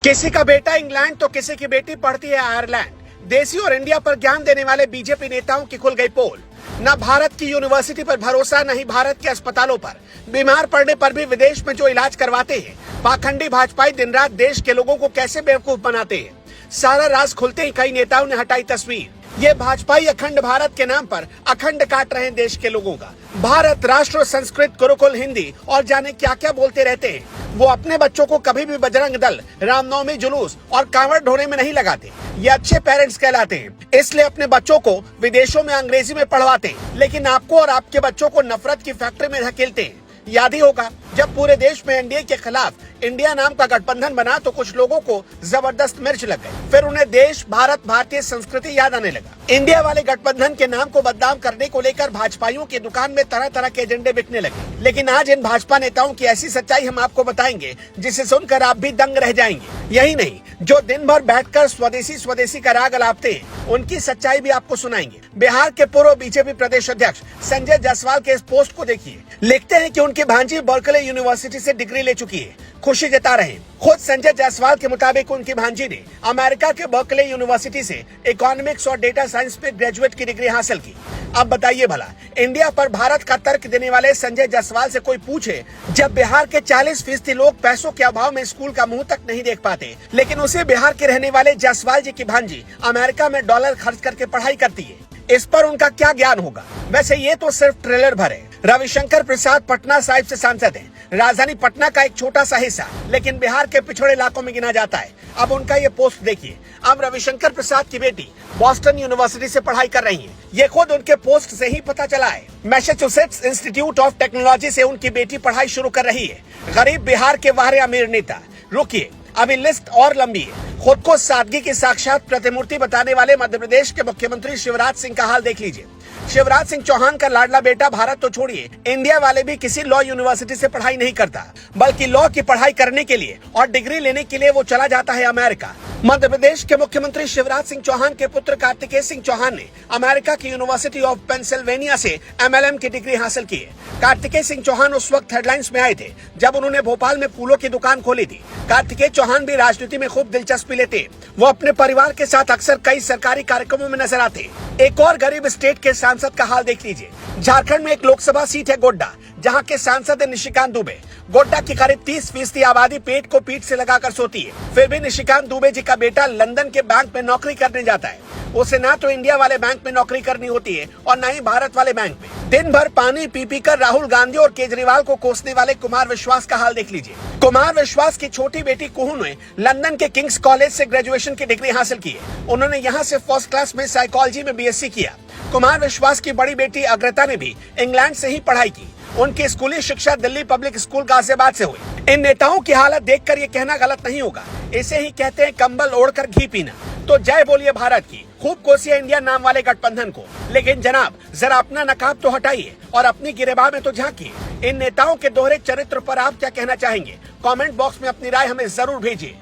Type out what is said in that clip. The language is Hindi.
किसी का बेटा इंग्लैंड तो किसी की बेटी पढ़ती है आयरलैंड। देसी और इंडिया पर ज्ञान देने वाले बीजेपी नेताओं की खुल गई पोल। न भारत की यूनिवर्सिटी पर भरोसा, न ही भारत के अस्पतालों पर। बीमार पड़ने पर भी विदेश में जो इलाज करवाते हैं। पाखंडी भाजपाई दिन रात देश के लोगों को कैसे बेवकूफ बनाते हैं, सारा राज खुलते ही कई नेताओं ने हटाई तस्वीर। ये भाजपाई अखंड भारत के नाम पर अखंड काट रहे हैं देश के लोगों का। भारत, राष्ट्र, संस्कृत, गुरुकुल, हिंदी और जाने क्या क्या बोलते रहते हैं। वो अपने बच्चों को कभी भी बजरंग दल, रामनवमी जुलूस और कांवड़ ढोने में नहीं लगाते। ये अच्छे पेरेंट्स कहलाते हैं, इसलिए अपने बच्चों को विदेशों में अंग्रेजी में पढ़वाते हैं, लेकिन आपको और आपके बच्चों को नफरत की फैक्ट्री में धकेलते हैं। याद ही होगा जब पूरे देश में एनडीए के खिलाफ इंडिया नाम का गठबंधन बना तो कुछ लोगों को जबरदस्त मिर्च लग गई। फिर उन्हें देश, भारत, भारतीय संस्कृति याद आने लगा। इंडिया वाले गठबंधन के नाम को बदनाम करने को लेकर भाजपाइयों की दुकान में तरह तरह के एजेंडे बिकने लगे। लेकिन आज इन भाजपा नेताओं की ऐसी सच्चाई हम आपको बताएंगे जिसे सुनकर आप भी दंग रह जाएंगे। यही नहीं, जो दिन भर बैठकर स्वदेशी स्वदेशी का राग अलापते हैं, उनकी सच्चाई भी आपको सुनाएंगे। बिहार के पूर्व बीजेपी प्रदेश अध्यक्ष संजय जायसवाल के इस पोस्ट को देखिए। लिखते हैं कि उनकी भांजी बर्कले यूनिवर्सिटी से डिग्री ले चुकी है, खुशी जता रहे हैं। खुद संजय जायसवाल के मुताबिक उनकी भांजी ने अमेरिका के बर्कले यूनिवर्सिटी से इकोनॉमिक्स और डेटा साइंस में ग्रेजुएट की डिग्री हासिल की। अब बताइए भला, इंडिया पर भारत का तर्क देने वाले संजय जायसवाल से कोई पूछे, जब बिहार के 40% लोग पैसों के अभाव में स्कूल का मुंह तक नहीं देख पाते, लेकिन उसे बिहार के रहने वाले जायसवाल जी की भांजी अमेरिका में डॉलर खर्च करके पढ़ाई करती है, इस पर उनका क्या ज्ञान होगा। वैसे ये तो सिर्फ ट्रेलर भर है। रविशंकर प्रसाद पटना साहिब से सांसद हैं, राजधानी पटना का एक छोटा सा हिस्सा, लेकिन बिहार के पिछड़े इलाकों में गिना जाता है। अब उनका ये पोस्ट देखिए। अब रविशंकर प्रसाद की बेटी बॉस्टन यूनिवर्सिटी से पढ़ाई कर रही है, ये खुद उनके पोस्ट से ही पता चला है। मैसाचुसेट्स इंस्टीट्यूट ऑफ टेक्नोलॉजी से उनकी बेटी पढ़ाई शुरू कर रही है। गरीब बिहार के वाहरे अमीर नेता। रुकिए, अभी लिस्ट और लंबी है। खुद को सादगी की साक्षात प्रतिमूर्ति बताने वाले मध्य प्रदेश के मुख्यमंत्री शिवराज सिंह का हाल देख लीजिए। शिवराज सिंह चौहान का लाडला बेटा भारत तो छोड़िए, इंडिया वाले भी किसी लॉ यूनिवर्सिटी से पढ़ाई नहीं करता, बल्कि लॉ की पढ़ाई करने के लिए और डिग्री लेने के लिए वो चला जाता है अमेरिका। मध्य प्रदेश के मुख्यमंत्री शिवराज सिंह चौहान के पुत्र कार्तिकेय सिंह चौहान ने अमेरिका की यूनिवर्सिटी ऑफ पेंसिल्वेनिया से एमएलएम की डिग्री हासिल की है। कार्तिकेय सिंह चौहान उस वक्त हेडलाइंस में आए थे जब उन्होंने भोपाल में फूलों की दुकान खोली थी। कार्तिकेय चौहान भी राजनीति में खूब दिलचस्पी लेते। वो अपने परिवार के साथ अक्सर कई सरकारी कार्यक्रमों में नजर आते। एक और गरीब स्टेट के सांसद का हाल देख लीजिए। झारखंड में एक लोकसभा सीट है गोड्डा, जहां के सांसद है निशिकांत दुबे। गोड्डा की करीब 30% आबादी पेट को पीठ से लगाकर सोती है। फिर भी निशिकांत दुबे जी का बेटा लंदन के बैंक में नौकरी करने जाता है। उसे ना तो इंडिया वाले बैंक में नौकरी करनी होती है और न ही भारत वाले बैंक में। दिन भर पानी पी पी कर राहुल गांधी और केजरीवाल को कोसने वाले कुमार विश्वास का हाल देख लीजिए। कुमार विश्वास की छोटी बेटी कुहू ने लंदन के किंग्स कॉलेज से ग्रेजुएशन की डिग्री हासिल की है। उन्होंने यहाँ से फर्स्ट क्लास में साइकोलॉजी में बीएससी किया। कुमार विश्वास की बड़ी बेटी अग्रता ने भी इंग्लैंड से ही पढ़ाई की। उनकी स्कूली शिक्षा दिल्ली पब्लिक स्कूल गाजियाबाद से हुई। इन नेताओं की हालत देखकर ये कहना गलत नहीं होगा, इसे ही कहते हैं कंबल ओढ़कर घी पीना। तो जय बोलिए भारत की, खूब कोसिया इंडिया नाम वाले गठबंधन को। लेकिन जनाब, जरा अपना नकाब तो हटाइए और अपनी गिरेबान में तो झांकिए। इन नेताओं के दोहरे चरित्र पर आप क्या कहना चाहेंगे? कमेंट बॉक्स में अपनी राय हमें जरूर भेजिए।